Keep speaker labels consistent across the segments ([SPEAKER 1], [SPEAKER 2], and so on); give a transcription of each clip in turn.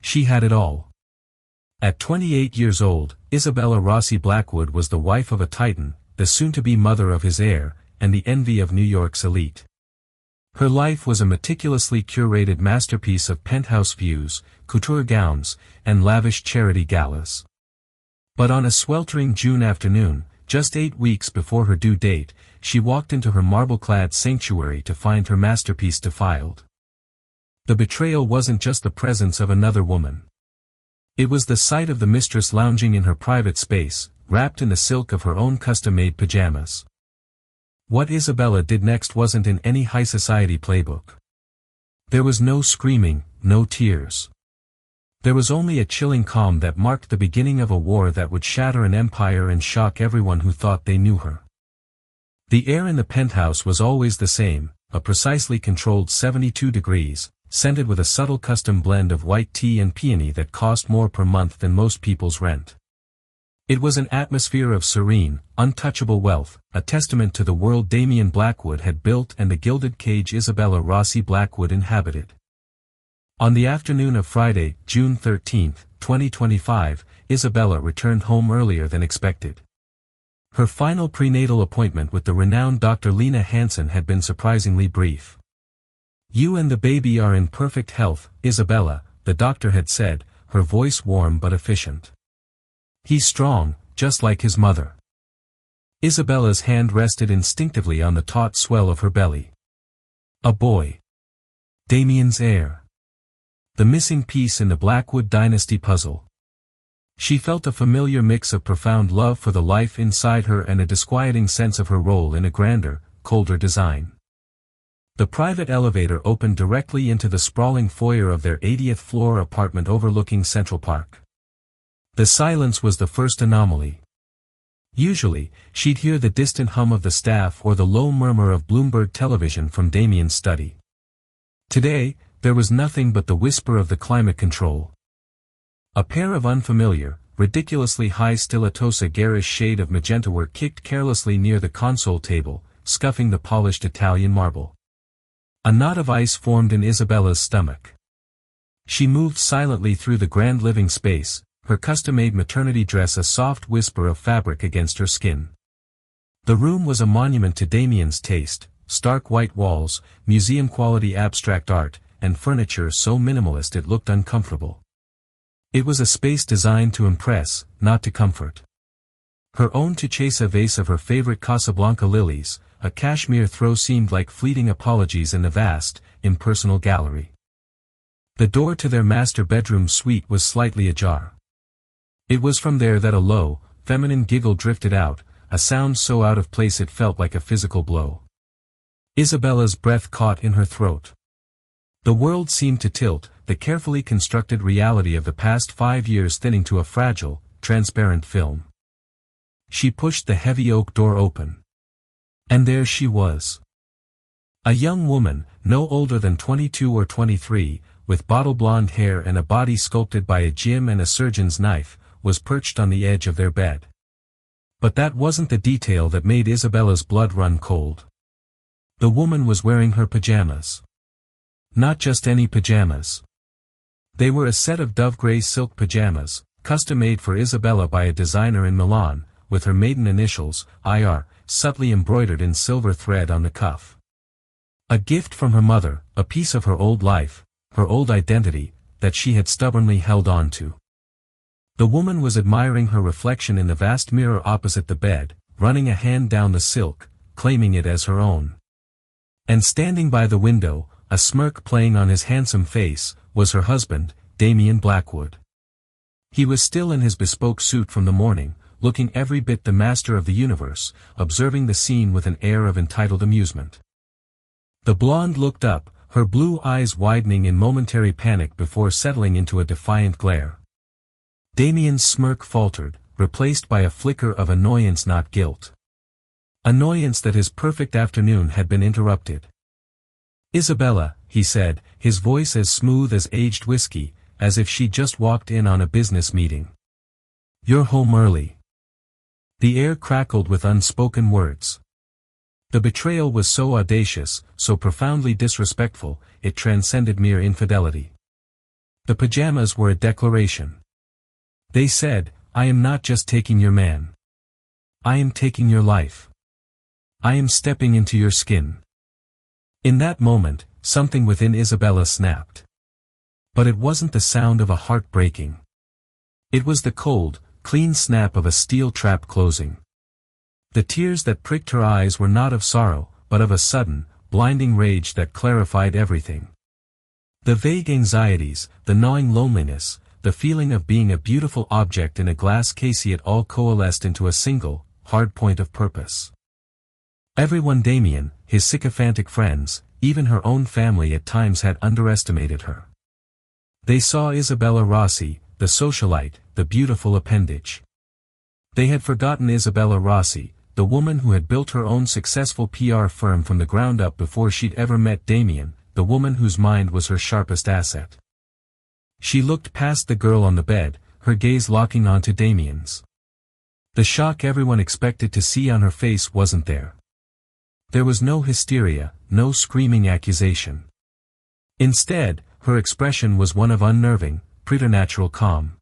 [SPEAKER 1] She had it all. At 28 years old, Isabella Rossi Blackwood was the wife of a titan, the soon-to-be mother of his heir, and the envy of New York's elite. Her life was a meticulously curated masterpiece of penthouse views, couture gowns, and lavish charity galas. But on a sweltering June afternoon, just 8 weeks before her due date, she walked into her marble-clad sanctuary to find her masterpiece defiled. The betrayal wasn't just the presence of another woman. It was the sight of the mistress lounging in her private space, wrapped in the silk of her own custom-made pajamas. What Isabella did next wasn't in any high society playbook. There was no screaming, no tears. There was only a chilling calm that marked the beginning of a war that would shatter an empire and shock everyone who thought they knew her. The air in the penthouse was always the same, a precisely controlled 72 degrees, scented with a subtle custom blend of white tea and peony that cost more per month than most people's rent. It was an atmosphere of serene, untouchable wealth, a testament to the world Damian Blackwood had built and the gilded cage Isabella Rossi Blackwood inhabited. On the afternoon of Friday, June 13, 2025, Isabella returned home earlier than expected. Her final prenatal appointment with the renowned Dr. Lena Hansen had been surprisingly brief. "You and the baby are in perfect health, Isabella," the doctor had said, her voice warm but efficient. "He's strong, just like his mother." Isabella's hand rested instinctively on the taut swell of her belly. A boy. Damian's heir. The missing piece in the Blackwood dynasty puzzle. She felt a familiar mix of profound love for the life inside her and a disquieting sense of her role in a grander, colder design. The private elevator opened directly into the sprawling foyer of their 80th floor apartment overlooking Central Park. The silence was the first anomaly. Usually, she'd hear the distant hum of the staff or the low murmur of Bloomberg television from Damian's study. Today, there was nothing but the whisper of the climate control. A pair of unfamiliar, ridiculously high stilatosa garish shade of magenta were kicked carelessly near the console table, scuffing the polished Italian marble. A knot of ice formed in Isabella's stomach. She moved silently through the grand living space, her custom-made maternity dress a soft whisper of fabric against her skin. The room was a monument to Damian's taste, stark white walls, museum-quality abstract art, and furniture so minimalist it looked uncomfortable. It was a space designed to impress, not to comfort. Her own Turquesa vase of her favorite Casablanca lilies, a cashmere throw seemed like fleeting apologies in the vast, impersonal gallery. The door to their master bedroom suite was slightly ajar. It was from there that a low, feminine giggle drifted out, a sound so out of place it felt like a physical blow. Isabella's breath caught in her throat. The world seemed to tilt, the carefully constructed reality of the past 5 years thinning to a fragile, transparent film. She pushed the heavy oak door open. And there she was. A young woman, no older than 22 or 23, with bottle-blonde hair and a body sculpted by a gym and a surgeon's knife, was perched on the edge of their bed. But that wasn't the detail that made Isabella's blood run cold. The woman was wearing her pajamas. Not just any pajamas. They were a set of dove-gray silk pajamas, custom-made for Isabella by a designer in Milan, with her maiden initials, IR, subtly embroidered in silver thread on the cuff. A gift from her mother, a piece of her old life, her old identity, that she had stubbornly held on to. The woman was admiring her reflection in the vast mirror opposite the bed, running a hand down the silk, claiming it as her own. And standing by the window, a smirk playing on his handsome face, was her husband, Damian Blackwood. He was still in his bespoke suit from the morning, looking every bit the master of the universe, observing the scene with an air of entitled amusement. The blonde looked up, her blue eyes widening in momentary panic before settling into a defiant glare. Damian's smirk faltered, replaced by a flicker of annoyance not guilt. Annoyance that his perfect afternoon had been interrupted. "Isabella," he said, his voice as smooth as aged whiskey, as if she'd just walked in on a business meeting. "You're home early." The air crackled with unspoken words. The betrayal was so audacious, so profoundly disrespectful, it transcended mere infidelity. The pajamas were a declaration. They said, I am not just taking your man. I am taking your life. I am stepping into your skin. In that moment, something within Isabella snapped. But it wasn't the sound of a heart breaking. It was the cold, clean snap of a steel trap closing. The tears that pricked her eyes were not of sorrow, but of a sudden, blinding rage that clarified everything. The vague anxieties, the gnawing loneliness, the feeling of being a beautiful object in a glass case, it all coalesced into a single, hard point of purpose. Everyone, Damien, his sycophantic friends, even her own family at times had underestimated her. They saw Isabella Rossi, the socialite, the beautiful appendage. They had forgotten Isabella Rossi, the woman who had built her own successful PR firm from the ground up before she'd ever met Damien, the woman whose mind was her sharpest asset. She looked past the girl on the bed, her gaze locking onto Damien's. The shock everyone expected to see on her face wasn't there. There was no hysteria, no screaming accusation. Instead, her expression was one of unnerving, preternatural calm.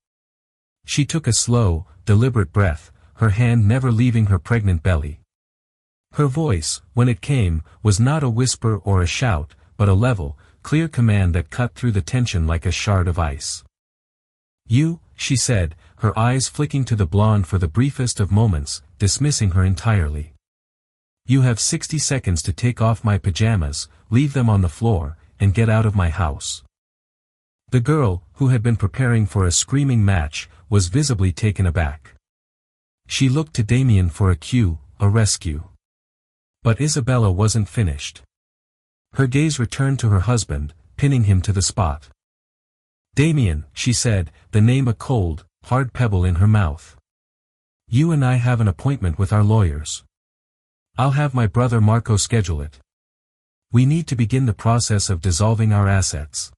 [SPEAKER 1] She took a slow, deliberate breath, her hand never leaving her pregnant belly. Her voice, when it came, was not a whisper or a shout, but a level, clear command that cut through the tension like a shard of ice. You, she said, her eyes flicking to the blonde for the briefest of moments, dismissing her entirely. You have 60 seconds to take off my pajamas, leave them on the floor, and get out of my house. The girl, who had been preparing for a screaming match, was visibly taken aback. She looked to Damien for a cue, a rescue. But Isabella wasn't finished. Her gaze returned to her husband, pinning him to the spot. Damien, she said, the name a cold, hard pebble in her mouth. You and I have an appointment with our lawyers. I'll have my brother Marco schedule it. We need to begin the process of dissolving our assets.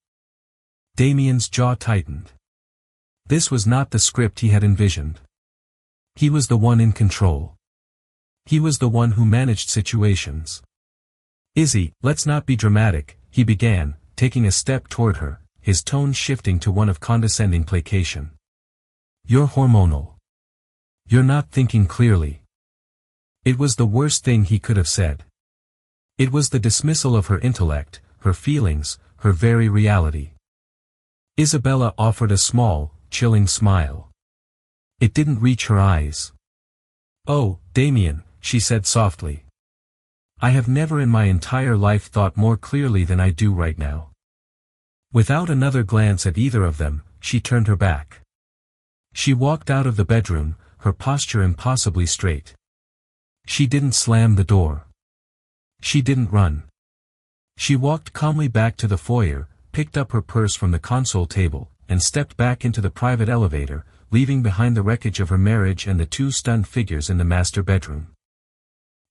[SPEAKER 1] Damien's jaw tightened. This was not the script he had envisioned. He was the one in control. He was the one who managed situations. Izzy, let's not be dramatic, he began, taking a step toward her, his tone shifting to one of condescending placation. You're hormonal. You're not thinking clearly. It was the worst thing he could have said. It was the dismissal of her intellect, her feelings, her very reality. Isabella offered a small, chilling smile. It didn't reach her eyes. Oh, Damien, she said softly. I have never in my entire life thought more clearly than I do right now. Without another glance at either of them, she turned her back. She walked out of the bedroom, her posture impossibly straight. She didn't slam the door. She didn't run. She walked calmly back to the foyer, picked up her purse from the console table, and stepped back into the private elevator, leaving behind the wreckage of her marriage and the two stunned figures in the master bedroom.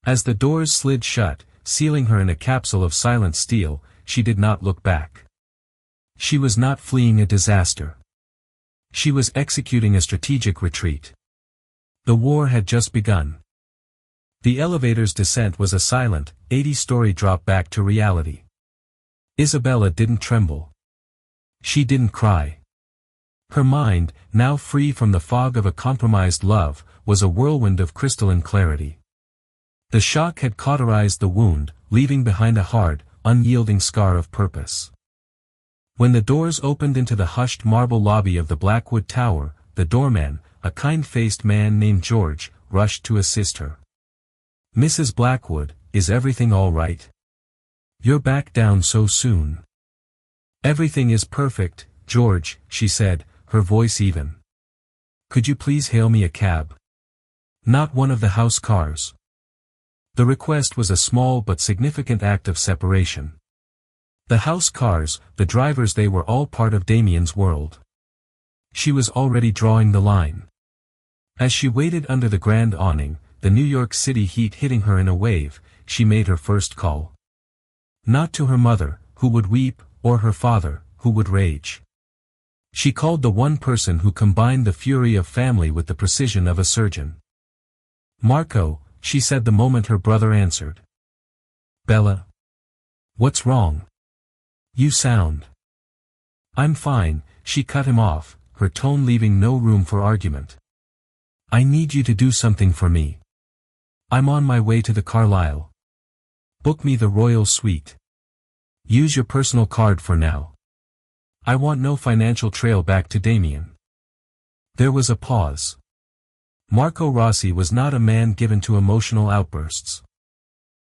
[SPEAKER 1] As the doors slid shut, sealing her in a capsule of silent steel, she did not look back. She was not fleeing a disaster. She was executing a strategic retreat. The war had just begun. The elevator's descent was a silent, 80-story drop back to reality. Isabella didn't tremble. She didn't cry. Her mind, now free from the fog of a compromised love, was a whirlwind of crystalline clarity. The shock had cauterized the wound, leaving behind a hard, unyielding scar of purpose. When the doors opened into the hushed marble lobby of the Blackwood Tower, the doorman, a kind-faced man named George, rushed to assist her. Mrs. Blackwood, is everything all right? You're back down so soon. Everything is perfect, George, she said, her voice even. Could you please hail me a cab? Not one of the house cars. The request was a small but significant act of separation. The house cars, the drivers, they were all part of Damien's world. She was already drawing the line. As she waited under the grand awning, the New York City heat hitting her in a wave, she made her first call. Not to her mother, who would weep, or her father, who would rage. She called the one person who combined the fury of family with the precision of a surgeon. Marco, she said the moment her brother answered. Bella. What's wrong? You sound. I'm fine, she cut him off, her tone leaving no room for argument. I need you to do something for me. I'm on my way to the Carlisle. Book me the royal suite. Use your personal card for now. I want no financial trail back to Damien. There was a pause. Marco Rossi was not a man given to emotional outbursts.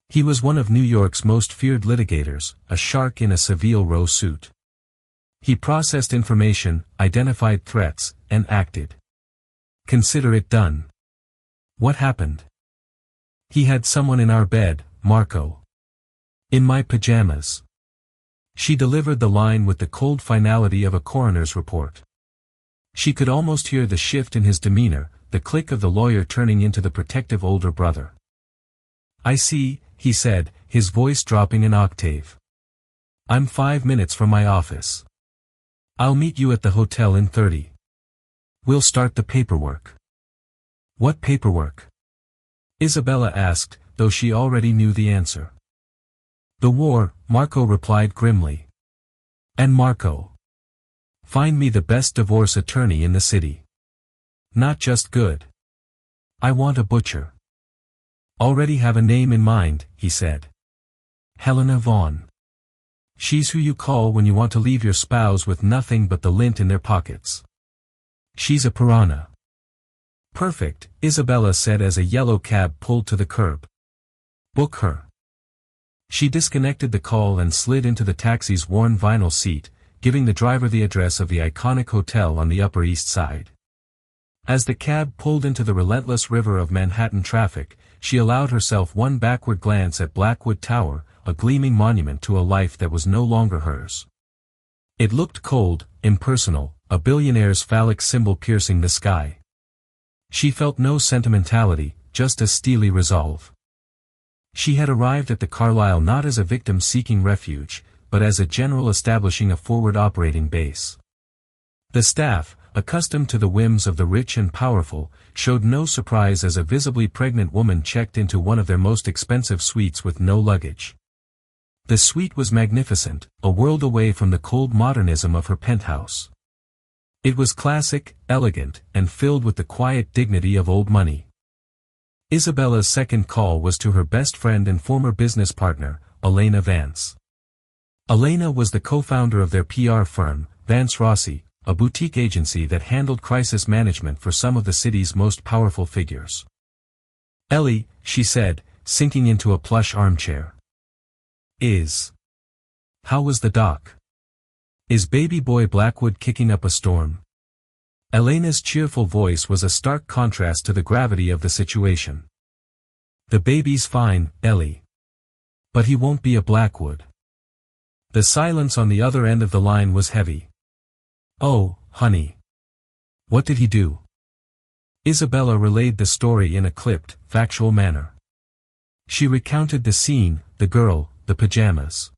[SPEAKER 1] He was one of New York's most feared litigators, a shark in a Savile Row suit. He processed information, identified threats, and acted. Consider it done. What happened? He had someone in our bed, Marco. In my pajamas. She delivered the line with the cold finality of a coroner's report. She could almost hear the shift in his demeanor, the click of the lawyer turning into the protective older brother. I see, he said, his voice dropping an octave. I'm 5 minutes from my office. I'll meet you at the hotel in 30. We'll start the paperwork. What paperwork? Isabella asked, though she already knew the answer. The war, Marco replied grimly. And Marco. Find me the best divorce attorney in the city. Not just good. I want a butcher. Already have a name in mind, he said. Helena Vaughn. She's who you call when you want to leave your spouse with nothing but the lint in their pockets. She's a piranha. Perfect, Isabella said as a yellow cab pulled to the curb. Book her. She disconnected the call and slid into the taxi's worn vinyl seat, giving the driver the address of the iconic hotel on the Upper East Side. As the cab pulled into the relentless river of Manhattan traffic, she allowed herself one backward glance at Blackwood Tower, a gleaming monument to a life that was no longer hers. It looked cold, impersonal, a billionaire's phallic symbol piercing the sky. She felt no sentimentality, just a steely resolve. She had arrived at the Carlisle not as a victim seeking refuge, but as a general establishing a forward operating base. The staff, accustomed to the whims of the rich and powerful, showed no surprise as a visibly pregnant woman checked into one of their most expensive suites with no luggage. The suite was magnificent, a world away from the cold modernism of her penthouse. It was classic, elegant, and filled with the quiet dignity of old money. Isabella's second call was to her best friend and former business partner, Elena Vance. Elena was the co-founder of their PR firm, Vance Rossi, a boutique agency that handled crisis management for some of the city's most powerful figures. Ellie, she said, sinking into a plush armchair. How was the doc? Is baby boy Blackwood kicking up a storm? Elena's cheerful voice was a stark contrast to the gravity of the situation. The baby's fine, Ellie. But he won't be a Blackwood. The silence on the other end of the line was heavy. Oh, honey. What did he do? Isabella relayed the story in a clipped, factual manner. She recounted the scene, the girl, the pajamas.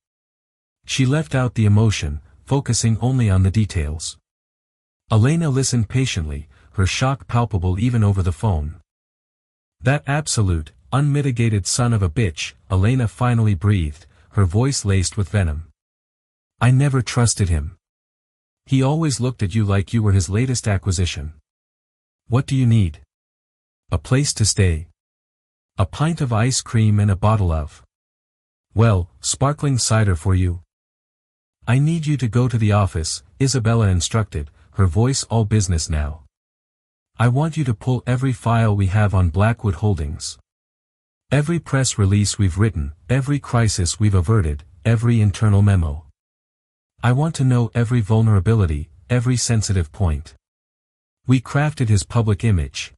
[SPEAKER 1] She left out the emotion, focusing only on the details. Elena listened patiently, her shock palpable even over the phone. That absolute, unmitigated son of a bitch, Elena finally breathed, her voice laced with venom. I never trusted him. He always looked at you like you were his latest acquisition. What do you need? A place to stay. A pint of ice cream and a bottle of, well, sparkling cider for you. I need you to go to the office, Isabella instructed, her voice all business now. I want you to pull every file we have on Blackwood Holdings. Every press release we've written, every crisis we've averted, every internal memo. I want to know every vulnerability, every sensitive point. We crafted his public image.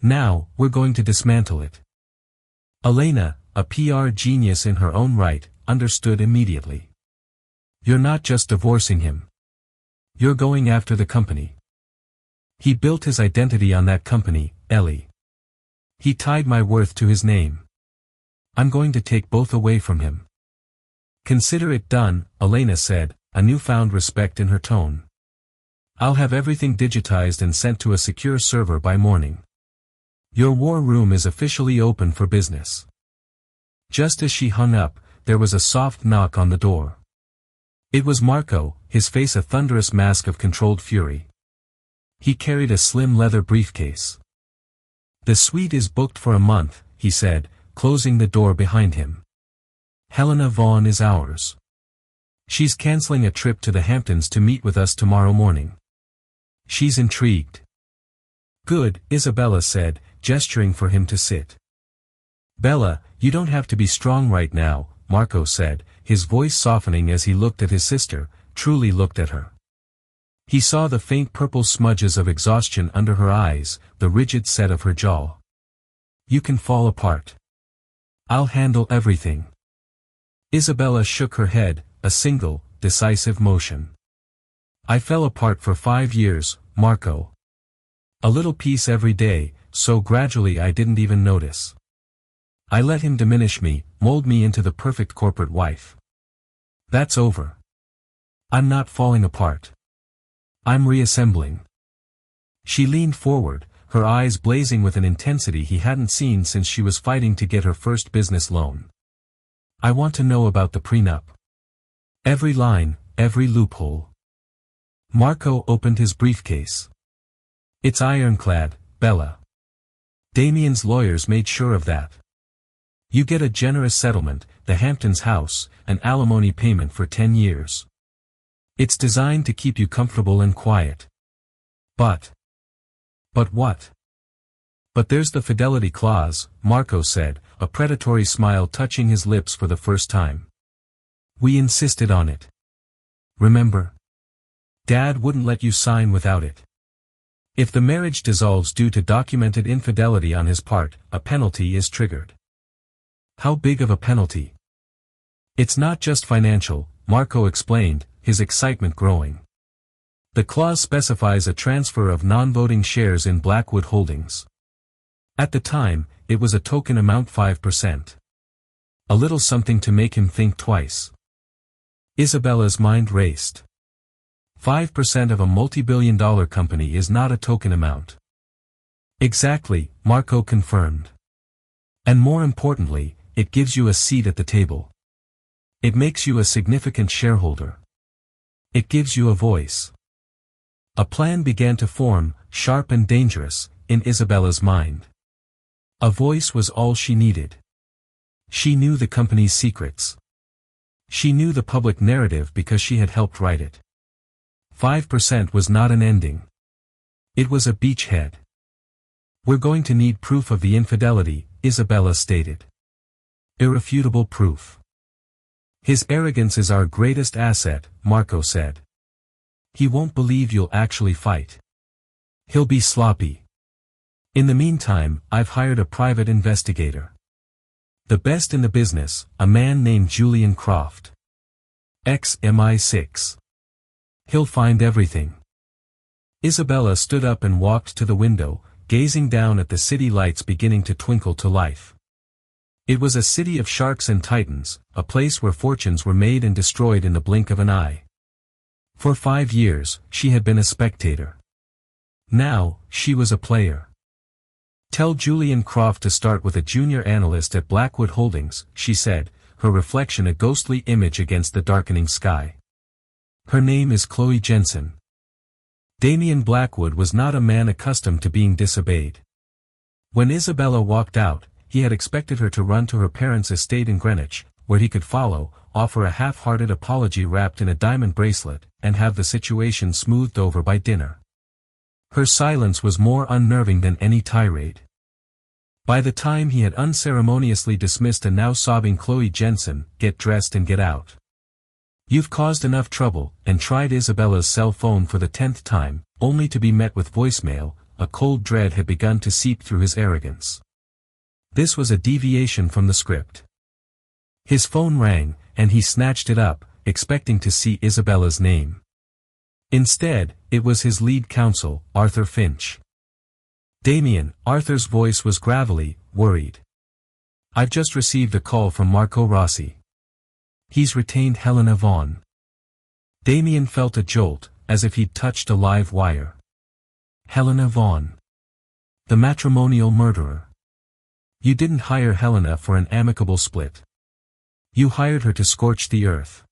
[SPEAKER 1] Now, we're going to dismantle it. Elena, a PR genius in her own right, understood immediately. You're not just divorcing him. You're going after the company. He built his identity on that company, Ellie. He tied my worth to his name. I'm going to take both away from him. Consider it done, Elena said, a newfound respect in her tone. I'll have everything digitized and sent to a secure server by morning. Your war room is officially open for business. Just as she hung up, there was a soft knock on the door. It was Marco, his face a thunderous mask of controlled fury. He carried a slim leather briefcase. "The suite is booked for a month," he said, closing the door behind him. "Helena Vaughn is ours. She's canceling a trip to the Hamptons to meet with us tomorrow morning. She's intrigued." "Good," Isabella said, gesturing for him to sit. "Bella, you don't have to be strong right now," Marco said, his voice softening as he looked at his sister, truly looked at her. He saw the faint purple smudges of exhaustion under her eyes, the rigid set of her jaw. "You can fall apart. I'll handle everything." Isabella shook her head, a single, decisive motion. "I fell apart for 5 years, Marco. A little piece every day, so gradually I didn't even notice. I let him diminish me, mold me into the perfect corporate wife. That's over. I'm not falling apart. I'm reassembling." She leaned forward, her eyes blazing with an intensity he hadn't seen since she was fighting to get her first business loan. "I want to know about the prenup. Every line, every loophole." Marco opened his briefcase. "It's ironclad, Bella. Damien's lawyers made sure of that. You get a generous settlement, the Hamptons house, an alimony payment for 10 years. It's designed to keep you comfortable and quiet. But what? But there's the fidelity clause," Marco said, a predatory smile touching his lips for the first time. "We insisted on it. Remember? Dad wouldn't let you sign without it. If the marriage dissolves due to documented infidelity on his part, a penalty is triggered." "How big of a penalty?" "It's not just financial," Marco explained, his excitement growing. "The clause specifies a transfer of non-voting shares in Blackwood Holdings. At the time, it was a token amount 5%. A little something to make him think twice." Isabella's mind raced. 5% of a multi-billion-dollar company is not a token amount. "Exactly," Marco confirmed. "And more importantly, it gives you a seat at the table. It makes you a significant shareholder. It gives you a voice." A plan began to form, sharp and dangerous, in Isabella's mind. A voice was all she needed. She knew the company's secrets. She knew the public narrative because she had helped write it. 5% was not an ending. It was a beachhead. "We're going to need proof of the infidelity," Isabella stated. "Irrefutable proof. His arrogance is our greatest asset," Marco said. "He won't believe you'll actually fight. He'll be sloppy. In the meantime, I've hired a private investigator. The best in the business, a man named Julian Croft. Ex-MI6. He'll find everything." Isabella stood up and walked to the window, gazing down at the city lights beginning to twinkle to life. It was a city of sharks and titans, a place where fortunes were made and destroyed in the blink of an eye. For 5 years, she had been a spectator. Now, she was a player. "Tell Julian Croft to start with a junior analyst at Blackwood Holdings," she said, her reflection a ghostly image against the darkening sky. "Her name is Chloe Jensen." Damien Blackwood was not a man accustomed to being disobeyed. When Isabella walked out, he had expected her to run to her parents' estate in Greenwich, where he could follow, offer a half-hearted apology wrapped in a diamond bracelet, and have the situation smoothed over by dinner. Her silence was more unnerving than any tirade. By the time he had unceremoniously dismissed a now sobbing Chloe Jensen, "Get dressed and get out. You've caused enough trouble," and tried Isabella's cell phone for the 10th time, only to be met with voicemail. A cold dread had begun to seep through his arrogance. This was a deviation from the script. His phone rang, and he snatched it up, expecting to see Isabella's name. Instead, it was his lead counsel, Arthur Finch. "Damien," Arthur's voice was gravelly, worried. "I've just received a call from Marco Rossi. He's retained Helena Vaughn." Damien felt a jolt, as if he'd touched a live wire. Helena Vaughn. The matrimonial murderer. "You didn't hire Helena for an amicable split. You hired her to scorch the earth."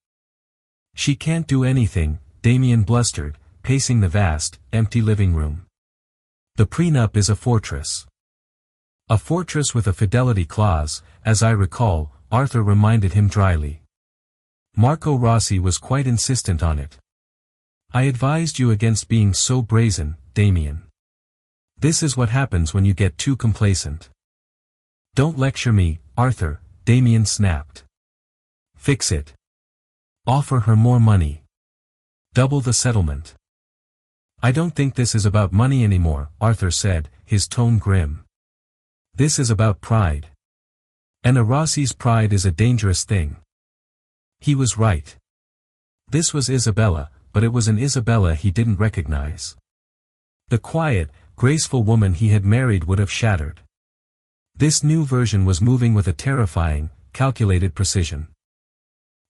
[SPEAKER 1] She can't do anything, Damien blustered, pacing the vast, empty living room. The prenup is a fortress. A fortress with a fidelity clause, as I recall, Arthur reminded him dryly. Marco Rossi was quite insistent on it. I advised you against being so brazen, Damien. This is what happens when you get too complacent. Don't lecture me, Arthur, Damien snapped. Fix it. Offer her more money. Double the settlement. I don't think this is about money anymore, Arthur said, his tone grim. This is about pride. And a Rossi's pride is a dangerous thing. He was right. This was Isabella, but it was an Isabella he didn't recognize. The quiet, graceful woman he had married would have shattered. This new version was moving with a terrifying, calculated precision.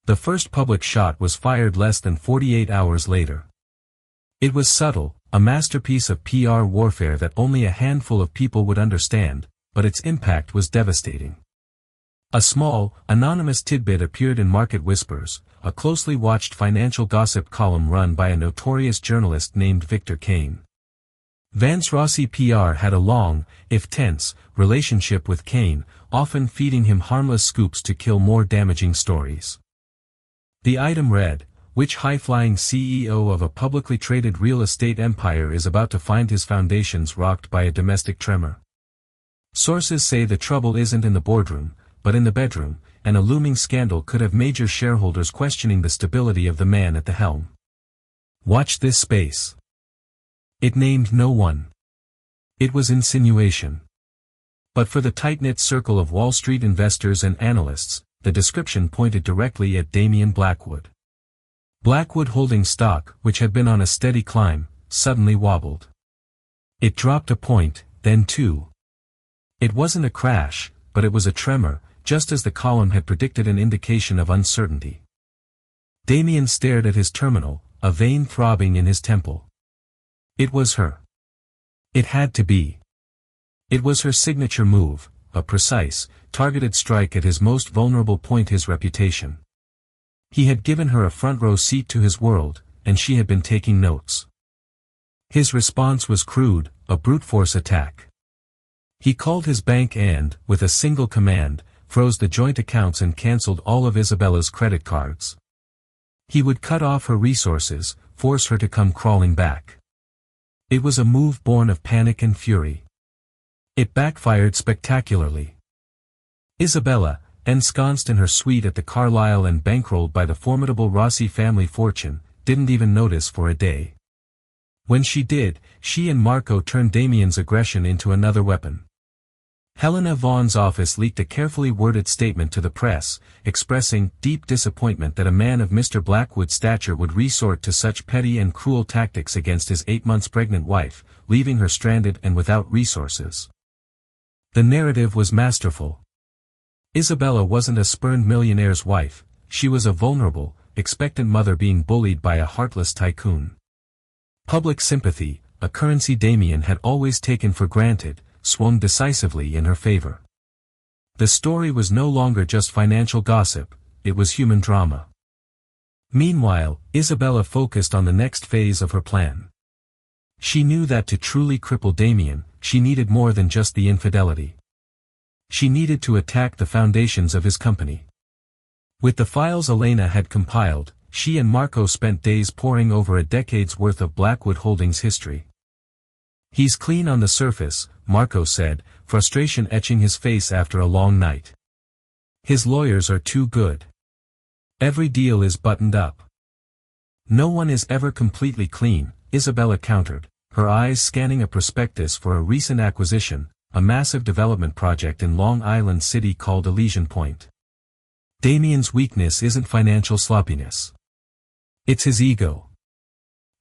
[SPEAKER 1] The first public shot was fired less than 48 hours later. It was subtle, a masterpiece of PR warfare that only a handful of people would understand, but its impact was devastating. A small, anonymous tidbit appeared in Market Whispers, a closely watched financial gossip column run by a notorious journalist named Victor Kane. Vance Rossi PR had a long, if tense, relationship with Kane, often feeding him harmless scoops to kill more damaging stories. The item read, which high-flying CEO of a publicly traded real estate empire is about to find his foundations rocked by a domestic tremor? Sources say the trouble isn't in the boardroom, but in the bedroom, and a looming scandal could have major shareholders questioning the stability of the man at the helm. Watch this space. It named no one. It was insinuation. But for the tight-knit circle of Wall Street investors and analysts, the description pointed directly at Damien Blackwood. Blackwood Holdings stock, which had been on a steady climb, suddenly wobbled. It dropped a point, then two. It wasn't a crash, but it was a tremor, just as the column had predicted, an indication of uncertainty. Damien stared at his terminal, a vein throbbing in his temple. It was her. It had to be. It was her signature move, a precise, targeted strike at his most vulnerable point, his reputation. He had given her a front-row seat to his world, and she had been taking notes. His response was crude, a brute-force attack. He called his bank and, with a single command, froze the joint accounts and cancelled all of Isabella's credit cards. He would cut off her resources, force her to come crawling back. It was a move born of panic and fury. It backfired spectacularly. Isabella, ensconced in her suite at the Carlyle and bankrolled by the formidable Rossi family fortune, didn't even notice for a day. When she did, she and Marco turned Damien's aggression into another weapon. Helena Vaughan's office leaked a carefully worded statement to the press, expressing deep disappointment that a man of Mr. Blackwood's stature would resort to such petty and cruel tactics against his 8 months pregnant wife, leaving her stranded and without resources. The narrative was masterful. Isabella wasn't a spurned millionaire's wife, she was a vulnerable, expectant mother being bullied by a heartless tycoon. Public sympathy, a currency Damien had always taken for granted, swung decisively in her favor. The story was no longer just financial gossip, it was human drama. Meanwhile, Isabella focused on the next phase of her plan. She knew that to truly cripple Damien, she needed more than just the infidelity. She needed to attack the foundations of his company. With the files Elena had compiled, she and Marco spent days poring over a decade's worth of Blackwood Holdings history. He's clean on the surface, Marco said, frustration etching his face after a long night. His lawyers are too good. Every deal is buttoned up. No one is ever completely clean, Isabella countered, her eyes scanning a prospectus for a recent acquisition, a massive development project in Long Island City called Elysian Point. Damien's weakness isn't financial sloppiness. It's his ego.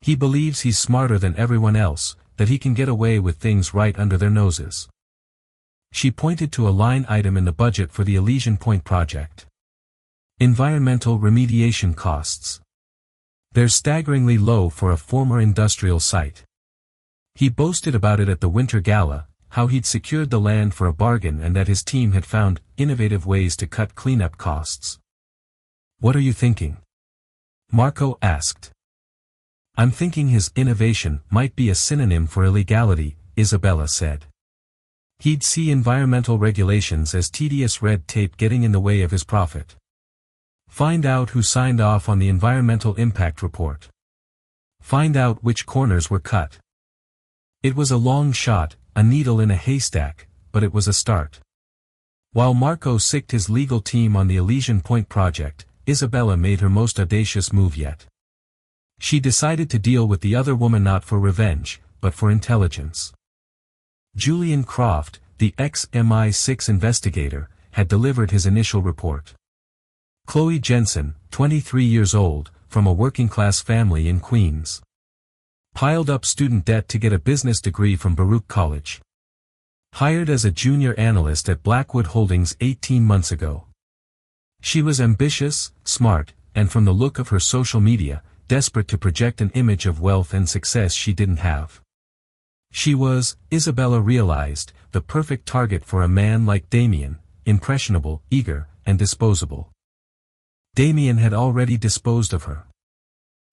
[SPEAKER 1] He believes he's smarter than everyone else, that he can get away with things right under their noses. She pointed to a line item in the budget for the Elysian Point project. Environmental remediation costs. They're staggeringly low for a former industrial site. He boasted about it at the Winter Gala, how he'd secured the land for a bargain and that his team had found innovative ways to cut cleanup costs. What are you thinking? Marco asked. I'm thinking his innovation might be a synonym for illegality, Isabella said. He'd see environmental regulations as tedious red tape getting in the way of his profit. Find out who signed off on the environmental impact report. Find out which corners were cut. It was a long shot, a needle in a haystack, but it was a start. While Marco sicked his legal team on the Elysian Point project, Isabella made her most audacious move yet. She decided to deal with the other woman not for revenge, but for intelligence. Julian Croft, the ex-MI6 investigator, had delivered his initial report. Chloe Jensen, 23 years old, from a working-class family in Queens. Piled up student debt to get a business degree from Baruch College. Hired as a junior analyst at Blackwood Holdings 18 months ago. She was ambitious, smart, and from the look of her social media, desperate to project an image of wealth and success she didn't have. She was, Isabella realized, the perfect target for a man like Damien, impressionable, eager, and disposable. Damien had already disposed of her.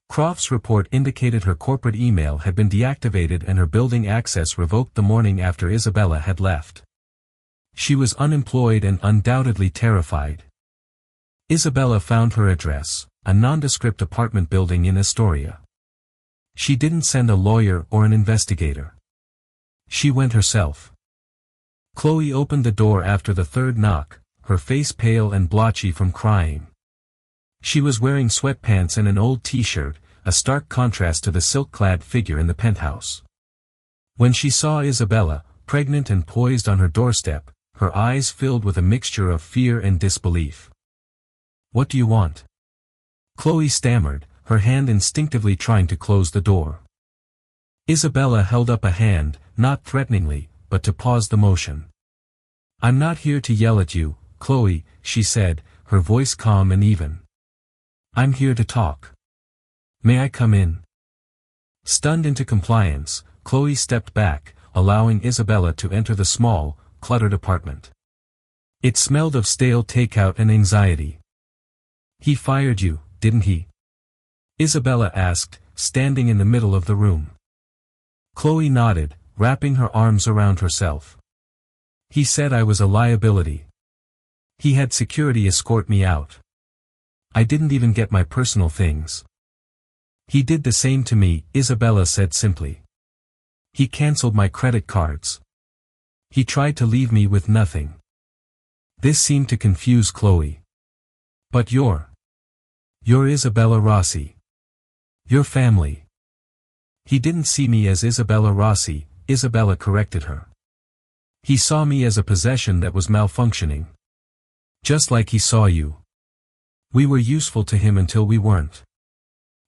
[SPEAKER 1] Croft's report indicated her corporate email had been deactivated and her building access revoked the morning after Isabella had left. She was unemployed and undoubtedly terrified. Isabella found her address, a nondescript apartment building in Astoria. She didn't send a lawyer or an investigator. She went herself. Chloe opened the door after the third knock, her face pale and blotchy from crying. She was wearing sweatpants and an old t-shirt, a stark contrast to the silk-clad figure in the penthouse. When she saw Isabella, pregnant and poised on her doorstep, her eyes filled with a mixture of fear and disbelief. "What do you want?" Chloe stammered, her hand instinctively trying to close the door. Isabella held up a hand, not threateningly, but to pause the motion. "I'm not here to yell at you, Chloe," she said, her voice calm and even. "I'm here to talk. May I come in?" Stunned into compliance, Chloe stepped back, allowing Isabella to enter the small, cluttered apartment. It smelled of stale takeout and anxiety. "He fired you, didn't he?" Isabella asked, standing in the middle of the room. Chloe nodded, wrapping her arms around herself. "He said I was a liability. He had security escort me out. I didn't even get my personal things." "He did the same to me," Isabella said simply. "He canceled my credit cards. He tried to leave me with nothing." This seemed to confuse Chloe. "But you're Isabella Rossi. Your family." "He didn't see me as Isabella Rossi," Isabella corrected her. "He saw me as a possession that was malfunctioning. Just like he saw you. We were useful to him until we weren't."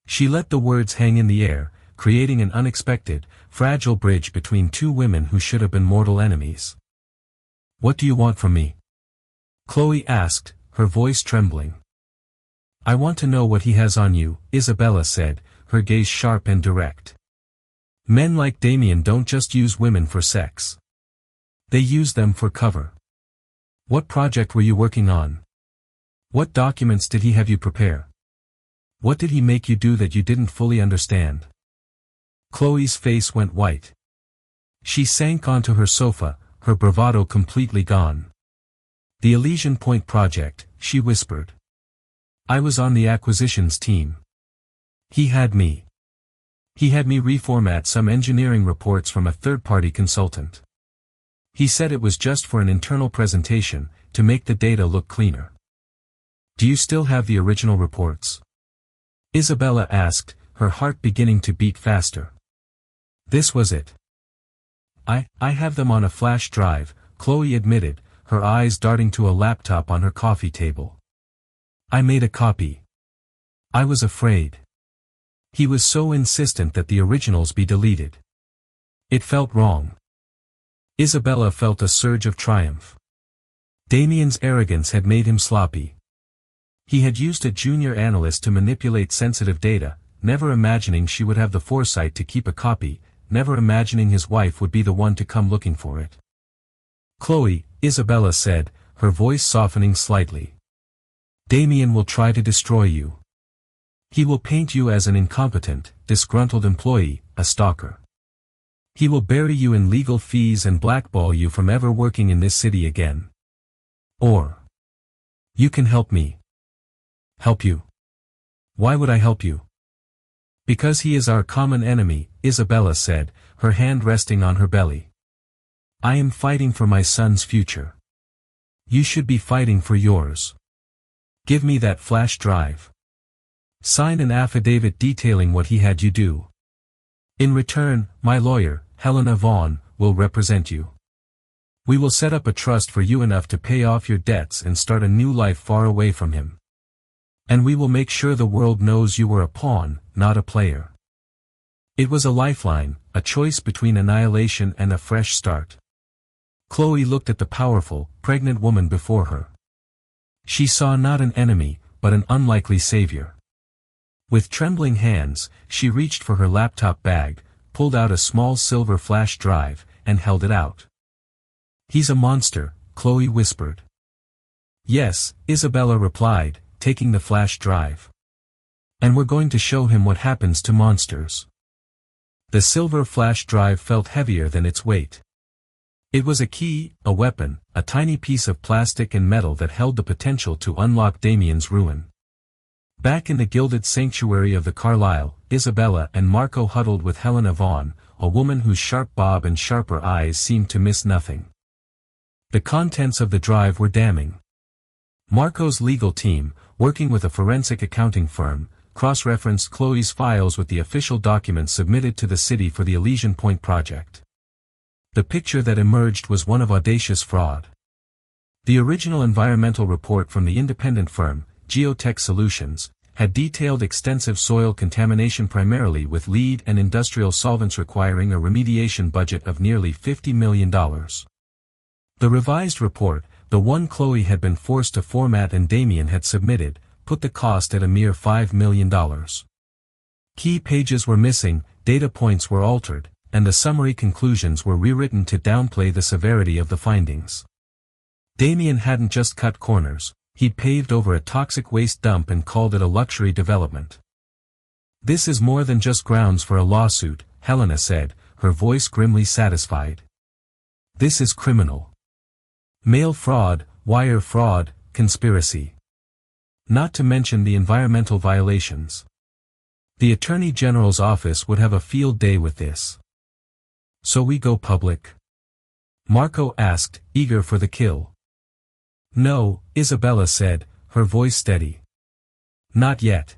[SPEAKER 1] She let the words hang in the air, creating an unexpected, fragile bridge between two women who should have been mortal enemies. "What do you want from me?" Chloe asked, her voice trembling. "I want to know what he has on you," Isabella said, her gaze sharp and direct. "Men like Damien don't just use women for sex. They use them for cover. What project were you working on? What documents did he have you prepare? What did he make you do that you didn't fully understand?" Chloe's face went white. She sank onto her sofa, her bravado completely gone. "The Elysian Point project," she whispered. "I was on the acquisitions team. He had me reformat some engineering reports from a third-party consultant. He said it was just for an internal presentation, to make the data look cleaner." "Do you still have the original reports?" Isabella asked, her heart beginning to beat faster. This was it. I have them on a flash drive," Chloe admitted, her eyes darting to a laptop on her coffee table. "I made a copy. I was afraid. He was so insistent that the originals be deleted. It felt wrong." Isabella felt a surge of triumph. Damien's arrogance had made him sloppy. He had used a junior analyst to manipulate sensitive data, never imagining she would have the foresight to keep a copy, never imagining his wife would be the one to come looking for it. "Chloe," Isabella said, her voice softening slightly. "Damien will try to destroy you. He will paint you as an incompetent, disgruntled employee, a stalker. He will bury you in legal fees and blackball you from ever working in this city again. Or you can help me. Help you? Why would I help you? Because he is our common enemy, Isabella said, her hand resting on her belly. I am fighting for my son's future. You should be fighting for yours. Give me that flash drive. Sign an affidavit detailing what he had you do. In return, my lawyer, Helena Vaughn, will represent you. We will set up a trust for you enough to pay off your debts and start a new life far away from him. And we will make sure the world knows you were a pawn, not a player. It was a lifeline, a choice between annihilation and a fresh start. Chloe looked at the powerful, pregnant woman before her. She saw not an enemy, but an unlikely savior. With trembling hands, she reached for her laptop bag, pulled out a small silver flash drive, and held it out. He's a monster, Chloe whispered. Yes, Isabella replied, taking the flash drive. And we're going to show him what happens to monsters. The silver flash drive felt heavier than its weight. It was a key, a weapon, a tiny piece of plastic and metal that held the potential to unlock Damien's ruin. Back in the gilded sanctuary of the Carlisle, Isabella and Marco huddled with Helena Vaughn, a woman whose sharp bob and sharper eyes seemed to miss nothing. The contents of the drive were damning. Marco's legal team, working with a forensic accounting firm, cross-referenced Chloe's files with the official documents submitted to the city for the Elysian Point project. The picture that emerged was one of audacious fraud. The original environmental report from the independent firm, Geotech Solutions, had detailed extensive soil contamination primarily with lead and industrial solvents requiring a remediation budget of nearly $50 million. The revised report, the one Chloe had been forced to format and Damien had submitted, put the cost at a mere $5 million. Key pages were missing, data points were altered, and the summary conclusions were rewritten to downplay the severity of the findings. Damien hadn't just cut corners, he'd paved over a toxic waste dump and called it a luxury development. This is more than just grounds for a lawsuit, Helena said, her voice grimly satisfied. This is criminal. Mail fraud, wire fraud, conspiracy. Not to mention the environmental violations. The Attorney General's office would have a field day with this. So we go public? Marco asked, eager for the kill. No, Isabella said, her voice steady. Not yet.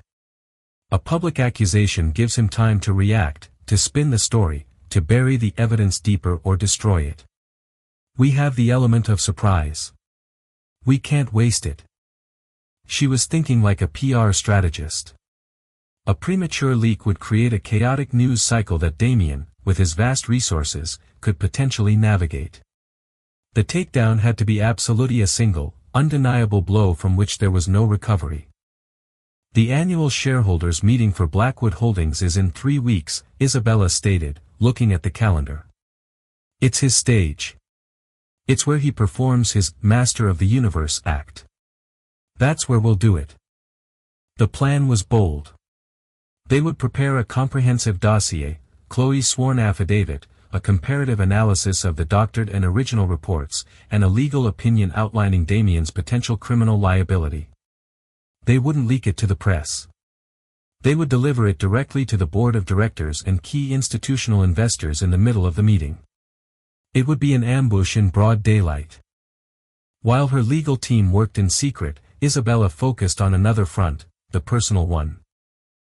[SPEAKER 1] A public accusation gives him time to react, to spin the story, to bury the evidence deeper or destroy it. We have the element of surprise. We can't waste it. She was thinking like a PR strategist. A premature leak would create a chaotic news cycle that Damien, with his vast resources, could potentially navigate. The takedown had to be absolutely a single, undeniable blow from which there was no recovery. The annual shareholders' meeting for Blackwood Holdings is in 3 weeks, Isabella stated, looking at the calendar. It's his stage. It's where he performs his Master of the Universe act. That's where we'll do it. The plan was bold. They would prepare a comprehensive dossier, Chloe's sworn affidavit, a comparative analysis of the doctored and original reports, and a legal opinion outlining Damien's potential criminal liability. They wouldn't leak it to the press. They would deliver it directly to the board of directors and key institutional investors in the middle of the meeting. It would be an ambush in broad daylight. While her legal team worked in secret, Isabella focused on another front, the personal one.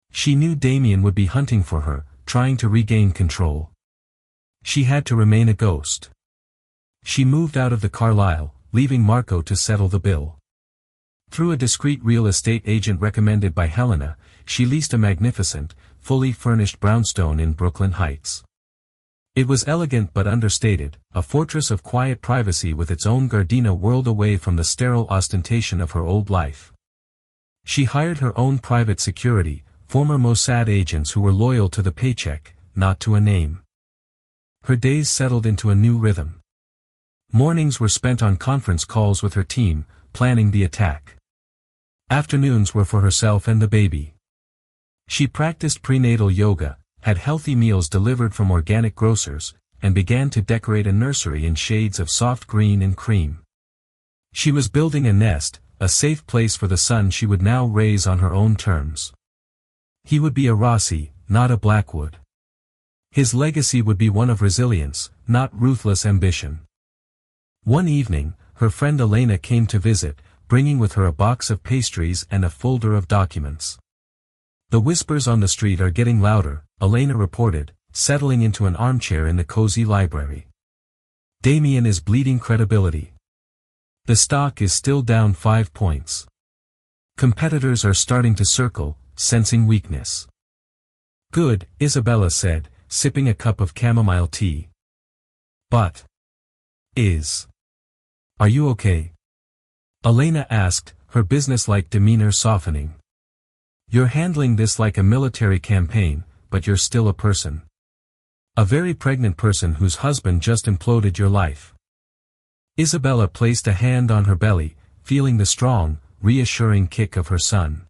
[SPEAKER 1] She knew Damien would be hunting for her, trying to regain control. She had to remain a ghost. She moved out of the Carlisle, leaving Marco to settle the bill. Through a discreet real estate agent recommended by Helena, she leased a magnificent, fully furnished brownstone in Brooklyn Heights. It was elegant but understated, a fortress of quiet privacy with its own gardenia whirled away from the sterile ostentation of her old life. She hired her own private security, former Mossad agents who were loyal to the paycheck, not to a name. Her days settled into a new rhythm. Mornings were spent on conference calls with her team, planning the attack. Afternoons were for herself and the baby. She practiced prenatal yoga, had healthy meals delivered from organic grocers, and began to decorate a nursery in shades of soft green and cream. She was building a nest, a safe place for the son she would now raise on her own terms. He would be a Rossi, not a Blackwood. His legacy would be one of resilience, not ruthless ambition. One evening, her friend Elena came to visit, bringing with her a box of pastries and a folder of documents. "The whispers on the street are getting louder," Elena reported, settling into an armchair in the cozy library. "Damien is bleeding credibility. The stock is still down 5 points. Competitors are starting to circle, sensing weakness." "Good," Isabella said, sipping a cup of chamomile tea. "But are you okay?" Elena asked, her businesslike demeanor softening. "You're handling this like a military campaign, but you're still a person. A very pregnant person whose husband just imploded your life." Isabella placed a hand on her belly, feeling the strong, reassuring kick of her son.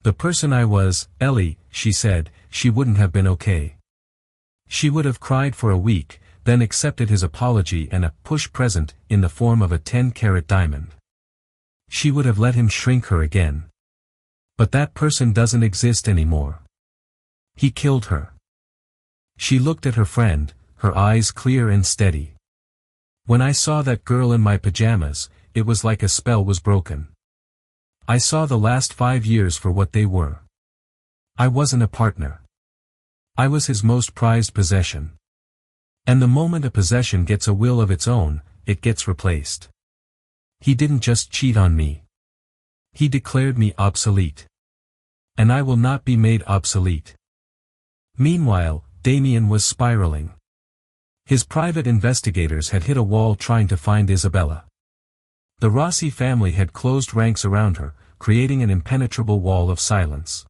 [SPEAKER 1] "The person I was, Ellie," she said, "she wouldn't have been okay. She would have cried for a week, then accepted his apology and a push present in the form of a 10-carat diamond. She would have let him shrink her again. But that person doesn't exist anymore. He killed her." She looked at her friend, her eyes clear and steady. "When I saw that girl in my pajamas, it was like a spell was broken. I saw the last 5 years for what they were. I wasn't a partner. I was his most prized possession. And the moment a possession gets a will of its own, it gets replaced. He didn't just cheat on me. He declared me obsolete. And I will not be made obsolete." Meanwhile, Damien was spiraling. His private investigators had hit a wall trying to find Isabella. The Rossi family had closed ranks around her, creating an impenetrable wall of silence.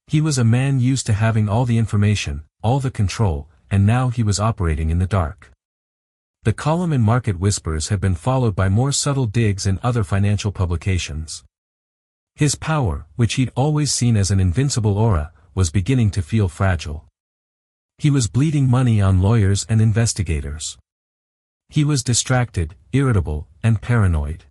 [SPEAKER 1] He was a man used to having all the information, all the control, and now he was operating in the dark. The column in Market Whispers had been followed by more subtle digs in other financial publications. His power, which he'd always seen as an invincible aura, was beginning to feel fragile. He was bleeding money on lawyers and investigators. He was distracted, irritable, and paranoid.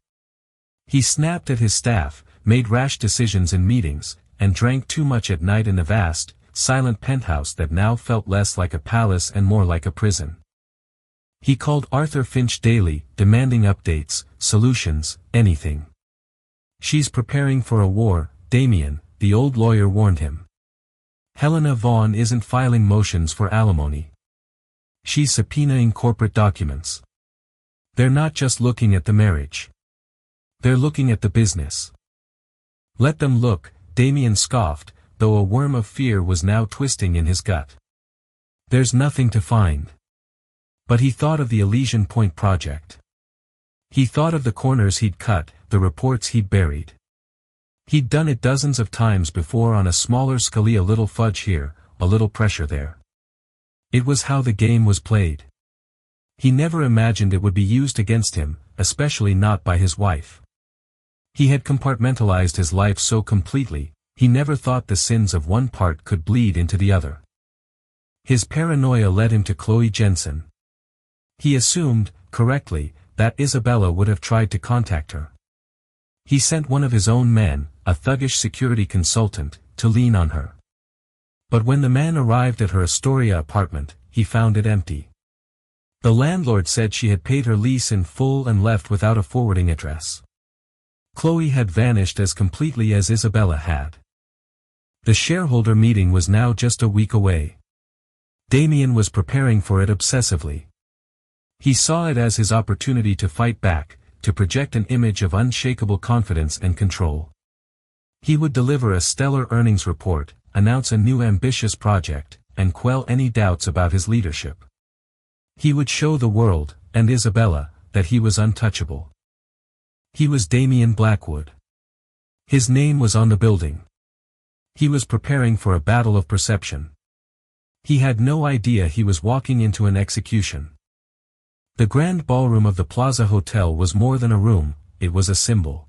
[SPEAKER 1] He snapped at his staff, made rash decisions in meetings, and drank too much at night in a vast, silent penthouse that now felt less like a palace and more like a prison. He called Arthur Finch daily, demanding updates, solutions, anything. "She's preparing for a war, Damien," the old lawyer warned him. "Helena Vaughn isn't filing motions for alimony. She's subpoenaing corporate documents. They're not just looking at the marriage. They're looking at the business." "Let them look," Damien scoffed, though a worm of fear was now twisting in his gut. "There's nothing to find." But he thought of the Elysian Point project. He thought of the corners he'd cut, the reports he'd buried. He'd done it dozens of times before on a smaller scale, a little fudge here, a little pressure there. It was how the game was played. He never imagined it would be used against him, especially not by his wife. He had compartmentalized his life so completely, he never thought the sins of one part could bleed into the other. His paranoia led him to Chloe Jensen. He assumed, correctly, that Isabella would have tried to contact her. He sent one of his own men, a thuggish security consultant, to lean on her. But when the man arrived at her Astoria apartment, he found it empty. The landlord said she had paid her lease in full and left without a forwarding address. Chloe had vanished as completely as Isabella had. The shareholder meeting was now just a week away. Damien was preparing for it obsessively. He saw it as his opportunity to fight back, to project an image of unshakable confidence and control. He would deliver a stellar earnings report, announce a new ambitious project, and quell any doubts about his leadership. He would show the world, and Isabella, that he was untouchable. He was Damien Blackwood. His name was on the building. He was preparing for a battle of perception. He had no idea he was walking into an execution. The grand ballroom of the Plaza Hotel was more than a room, it was a symbol.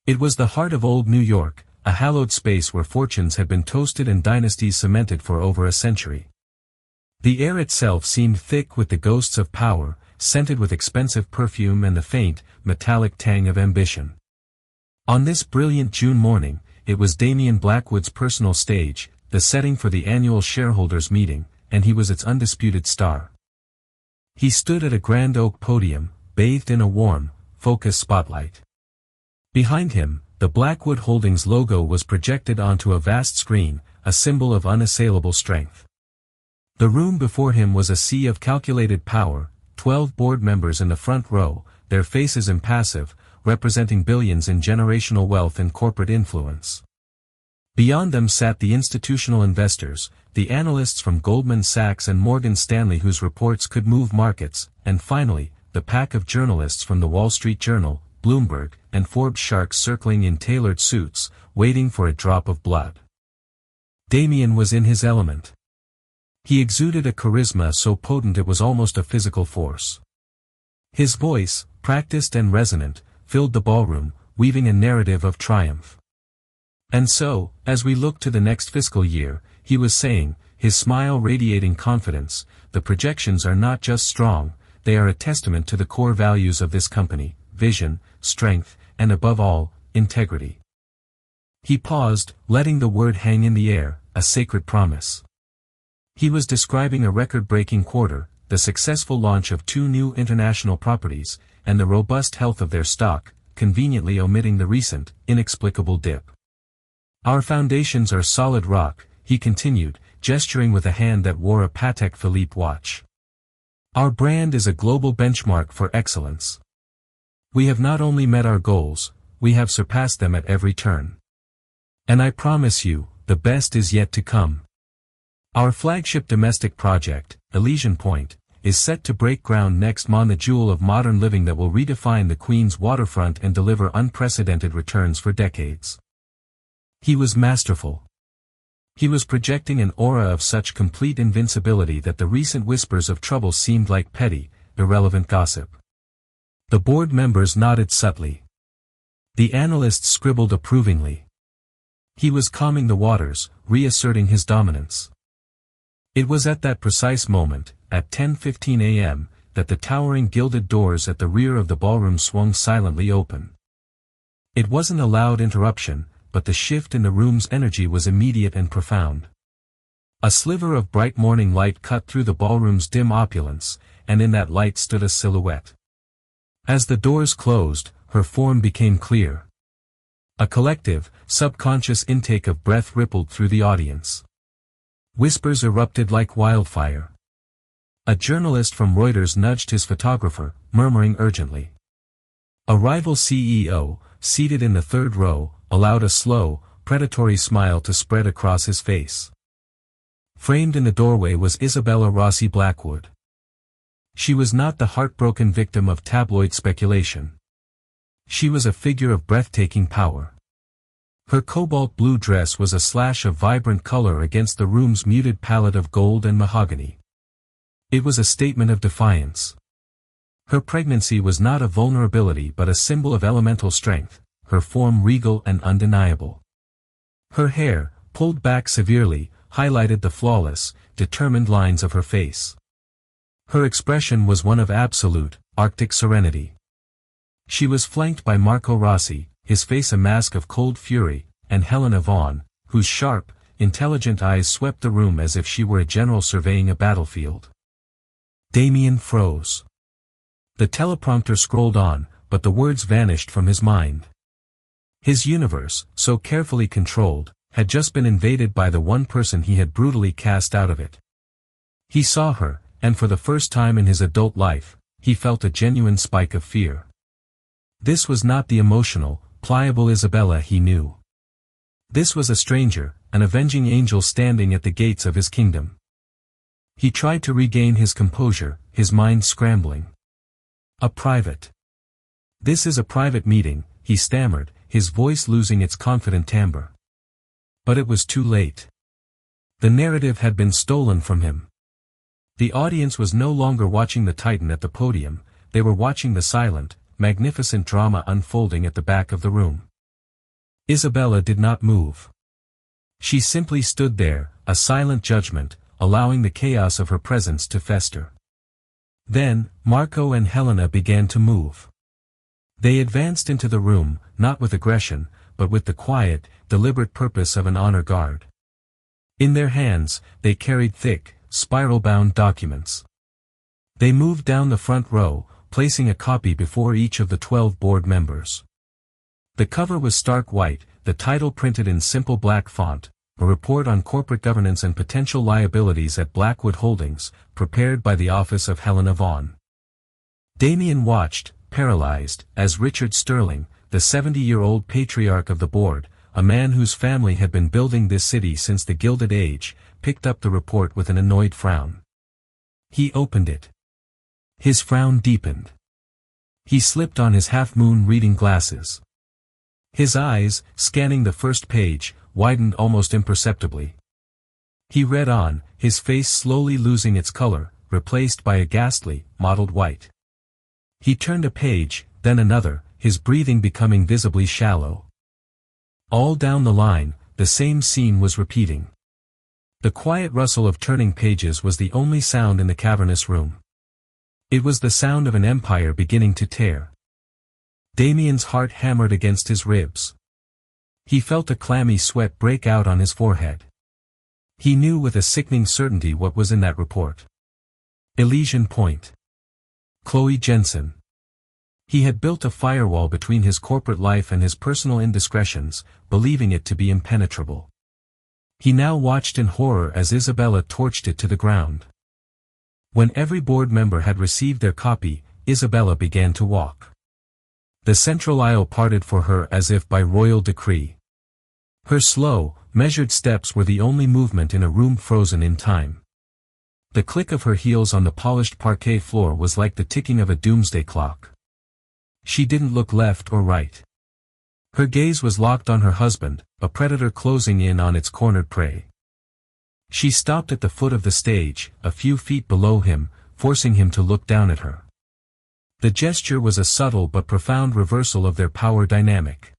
[SPEAKER 1] It was the heart of old New York, a hallowed space where fortunes had been toasted and dynasties cemented for over a century. The air itself seemed thick with the ghosts of power, scented with expensive perfume and the faint, metallic tang of ambition. On this brilliant June morning, it was Damian Blackwood's personal stage, the setting for the annual shareholders' meeting, and he was its undisputed star. He stood at a grand oak podium, bathed in a warm, focused spotlight. Behind him, the Blackwood Holdings logo was projected onto a vast screen, a symbol of unassailable strength. The room before him was a sea of calculated power, 12 board members in the front row, their faces impassive, representing billions in generational wealth and corporate influence. Beyond them sat the institutional investors, the analysts from Goldman Sachs and Morgan Stanley whose reports could move markets, and finally, the pack of journalists from the Wall Street Journal, Bloomberg, and Forbes sharks circling in tailored suits, waiting for a drop of blood. Damian was in his element. He exuded a charisma so potent it was almost a physical force. His voice, practiced and resonant, filled the ballroom, weaving a narrative of triumph. And so, as we look to the next fiscal year, he was saying, his smile radiating confidence, the projections are not just strong, they are a testament to the core values of this company, vision, strength, and above all, integrity. He paused, letting the word hang in the air, a sacred promise. He was describing a record-breaking quarter, the successful launch of 2 new international properties, and the robust health of their stock, conveniently omitting the recent, inexplicable dip. Our foundations are solid rock, he continued, gesturing with a hand that wore a Patek Philippe watch. Our brand is a global benchmark for excellence. We have not only met our goals, we have surpassed them at every turn. And I promise you, the best is yet to come. Our flagship domestic project, Elysian Point, is set to break ground next month, the jewel of modern living that will redefine the Queen's waterfront and deliver unprecedented returns for decades. He was masterful. He was projecting an aura of such complete invincibility that the recent whispers of trouble seemed like petty, irrelevant gossip. The board members nodded subtly. The analysts scribbled approvingly. He was calming the waters, reasserting his dominance. It was at that precise moment, at 10:15 a.m., that the towering gilded doors at the rear of the ballroom swung silently open. It wasn't a loud interruption, but the shift in the room's energy was immediate and profound. A sliver of bright morning light cut through the ballroom's dim opulence, and in that light stood a silhouette. As the doors closed, her form became clear. A collective, subconscious intake of breath rippled through the audience. Whispers erupted like wildfire. A journalist from Reuters nudged his photographer, murmuring urgently. A rival CEO, seated in the third row, allowed a slow, predatory smile to spread across his face. Framed in the doorway was Isabella Rossi Blackwood. She was not the heartbroken victim of tabloid speculation. She was a figure of breathtaking power. Her cobalt blue dress was a slash of vibrant color against the room's muted palette of gold and mahogany. It was a statement of defiance. Her pregnancy was not a vulnerability but a symbol of elemental strength, her form regal and undeniable. Her hair, pulled back severely, highlighted the flawless, determined lines of her face. Her expression was one of absolute, arctic serenity. She was flanked by Marco Rossi, his face a mask of cold fury, and Helena Vaughn, whose sharp, intelligent eyes swept the room as if she were a general surveying a battlefield. Damian froze. The teleprompter scrolled on, but the words vanished from his mind. His universe, so carefully controlled, had just been invaded by the one person he had brutally cast out of it. He saw her, and for the first time in his adult life, he felt a genuine spike of fear. This was not the emotional, pliable Isabella he knew. This was a stranger, an avenging angel standing at the gates of his kingdom. He tried to regain his composure, his mind scrambling. A private. This is a private meeting, he stammered, his voice losing its confident timbre. But it was too late. The narrative had been stolen from him. The audience was no longer watching the titan at the podium, they were watching the silent, magnificent drama unfolding at the back of the room. Isabella did not move. She simply stood there, a silent judgment, allowing the chaos of her presence to fester. Then, Marco and Helena began to move. They advanced into the room, not with aggression, but with the quiet, deliberate purpose of an honor guard. In their hands, they carried thick, spiral-bound documents. They moved down the front row, placing a copy before each of the 12 board members. The cover was stark white, the title printed in simple black font, a report on corporate governance and potential liabilities at Blackwood Holdings, prepared by the office of Helena Vaughn. Damien watched, paralyzed, as Richard Sterling, the 70-year-old patriarch of the board, a man whose family had been building this city since the Gilded Age, picked up the report with an annoyed frown. He opened it. His frown deepened. He slipped on his half-moon reading glasses. His eyes, scanning the first page, widened almost imperceptibly. He read on, his face slowly losing its color, replaced by a ghastly, mottled white. He turned a page, then another, his breathing becoming visibly shallow. All down the line, the same scene was repeating. The quiet rustle of turning pages was the only sound in the cavernous room. It was the sound of an empire beginning to tear. Damien's heart hammered against his ribs. He felt a clammy sweat break out on his forehead. He knew with a sickening certainty what was in that report. Elysian Point. Chloe Jensen. He had built a firewall between his corporate life and his personal indiscretions, believing it to be impenetrable. He now watched in horror as Isabella torched it to the ground. When every board member had received their copy, Isabella began to walk. The central aisle parted for her as if by royal decree. Her slow, measured steps were the only movement in a room frozen in time. The click of her heels on the polished parquet floor was like the ticking of a doomsday clock. She didn't look left or right. Her gaze was locked on her husband, a predator closing in on its cornered prey. She stopped at the foot of the stage, a few feet below him, forcing him to look down at her. The gesture was a subtle but profound reversal of their power dynamic.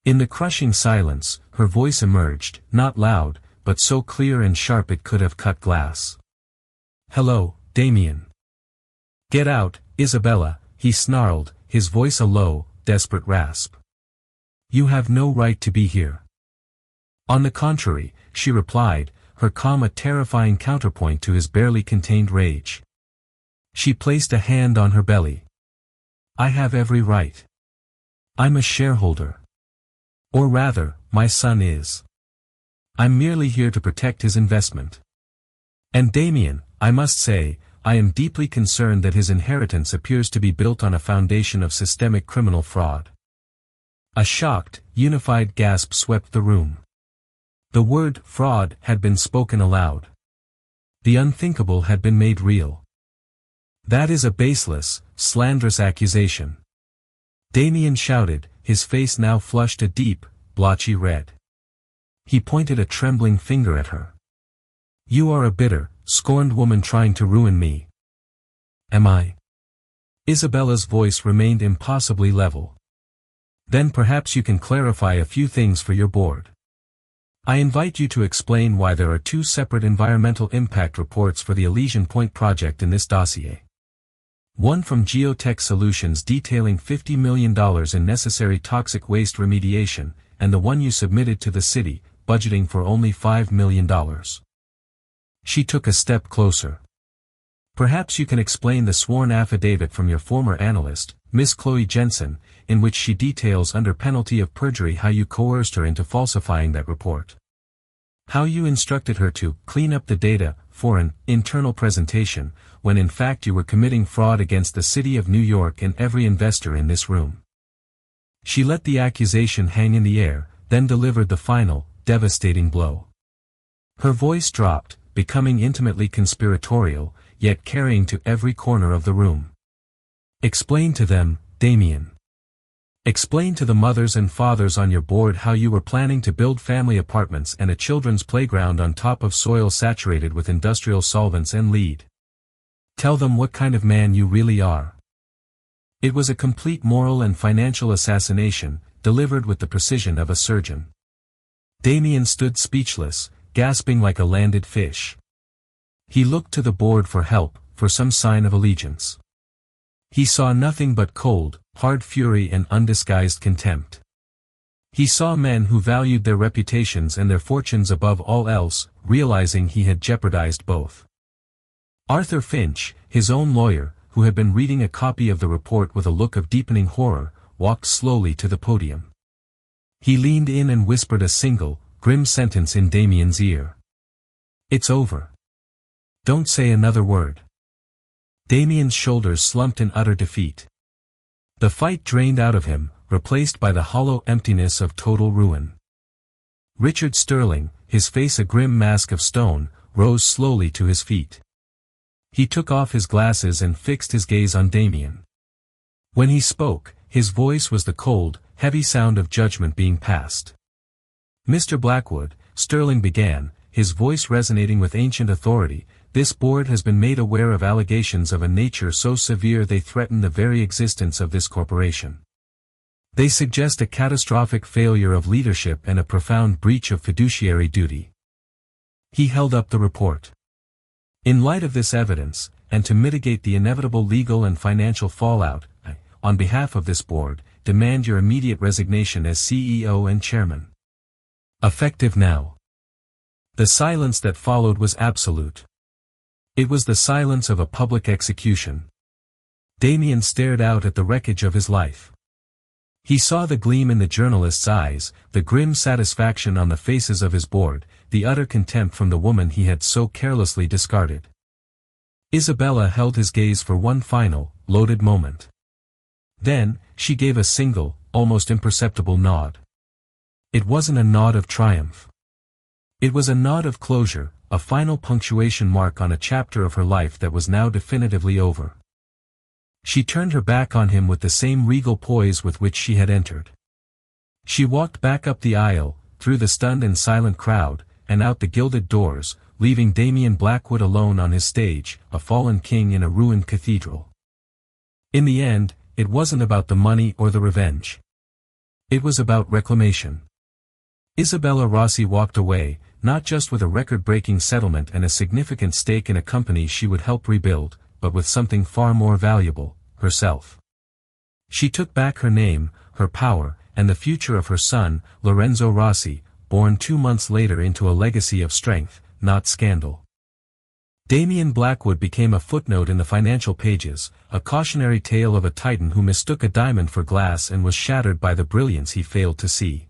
[SPEAKER 1] In the crushing silence, her voice emerged, not loud, but so clear and sharp it could have cut glass. "Hello, Damien." "Get out, Isabella," he snarled, his voice a low, desperate rasp. "You have no right to be here." "On the contrary," she replied, her calm a terrifying counterpoint to his barely contained rage. She placed a hand on her belly. "I have every right. I'm a shareholder. Or rather, my son is. I'm merely here to protect his investment. And Damien, I must say, I am deeply concerned that his inheritance appears to be built on a foundation of systemic criminal fraud." A shocked, unified gasp swept the room. The word fraud had been spoken aloud. The unthinkable had been made real. "That is a baseless, slanderous accusation," Damien shouted, his face now flushed a deep, blotchy red. He pointed a trembling finger at her. "You are a bitter, scorned woman trying to ruin me." "Am I?" Isabella's voice remained impossibly level. "Then perhaps you can clarify a few things for your board. I invite you to explain why there are two separate environmental impact reports for the Elysian Point project in this dossier. One from Geotech Solutions detailing $50 million in necessary toxic waste remediation, and the one you submitted to the city, budgeting for only $5 million. She took a step closer. "Perhaps you can explain the sworn affidavit from your former analyst, Miss Chloe Jensen, in which she details under penalty of perjury how you coerced her into falsifying that report. How you instructed her to clean up the data for an internal presentation, when in fact you were committing fraud against the city of New York and every investor in this room." She let the accusation hang in the air, then delivered the final, devastating blow. Her voice dropped, becoming intimately conspiratorial, yet carrying to every corner of the room. "Explain to them, Damien. Explain to the mothers and fathers on your board how you were planning to build family apartments and a children's playground on top of soil saturated with industrial solvents and lead. Tell them what kind of man you really are." It was a complete moral and financial assassination, delivered with the precision of a surgeon. Damien stood speechless, gasping like a landed fish. He looked to the board for help, for some sign of allegiance. He saw nothing but cold, hard fury and undisguised contempt. He saw men who valued their reputations and their fortunes above all else, realizing he had jeopardized both. Arthur Finch, his own lawyer, who had been reading a copy of the report with a look of deepening horror, walked slowly to the podium. He leaned in and whispered a single, grim sentence in Damien's ear. "It's over. Don't say another word." Damien's shoulders slumped in utter defeat. The fight drained out of him, replaced by the hollow emptiness of total ruin. Richard Sterling, his face a grim mask of stone, rose slowly to his feet. He took off his glasses and fixed his gaze on Damien. When he spoke, his voice was the cold, heavy sound of judgment being passed. "Mr. Blackwood," Sterling began, his voice resonating with ancient authority, "this board has been made aware of allegations of a nature so severe they threaten the very existence of this corporation. They suggest a catastrophic failure of leadership and a profound breach of fiduciary duty." He held up the report. "In light of this evidence, and to mitigate the inevitable legal and financial fallout, I, on behalf of this board, demand your immediate resignation as CEO and chairman. Effective now." The silence that followed was absolute. It was the silence of a public execution. Damien stared out at the wreckage of his life. He saw the gleam in the journalist's eyes, the grim satisfaction on the faces of his board, the utter contempt from the woman he had so carelessly discarded. Isabella held his gaze for one final, loaded moment. Then, she gave a single, almost imperceptible nod. It wasn't a nod of triumph. It was a nod of closure, a final punctuation mark on a chapter of her life that was now definitively over. She turned her back on him with the same regal poise with which she had entered. She walked back up the aisle, through the stunned and silent crowd, and out the gilded doors, leaving Damien Blackwood alone on his stage, a fallen king in a ruined cathedral. In the end, it wasn't about the money or the revenge. It was about reclamation. Isabella Rossi walked away, not just with a record-breaking settlement and a significant stake in a company she would help rebuild, but with something far more valuable, herself. She took back her name, her power, and the future of her son, Lorenzo Rossi, born 2 months later into a legacy of strength, not scandal. Damien Blackwood became a footnote in the financial pages, a cautionary tale of a titan who mistook a diamond for glass and was shattered by the brilliance he failed to see.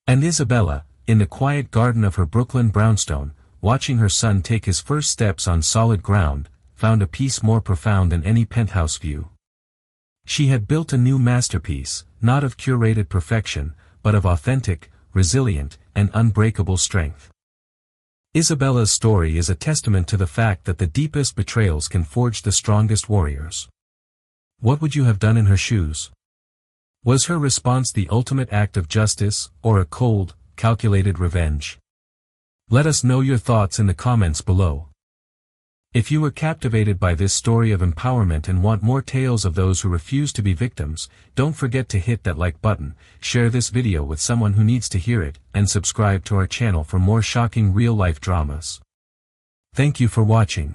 [SPEAKER 1] And Isabella, in the quiet garden of her Brooklyn brownstone, watching her son take his first steps on solid ground, found a peace more profound than any penthouse view. She had built a new masterpiece, not of curated perfection, but of authentic, resilient, and unbreakable strength. Isabella's story is a testament to the fact that the deepest betrayals can forge the strongest warriors. What would you have done in her shoes? Was her response the ultimate act of justice, or a cold, calculated revenge? Let us know your thoughts in the comments below. If you were captivated by this story of empowerment and want more tales of those who refuse to be victims, don't forget to hit that like button, share this video with someone who needs to hear it, and subscribe to our channel for more shocking real-life dramas. Thank you for watching.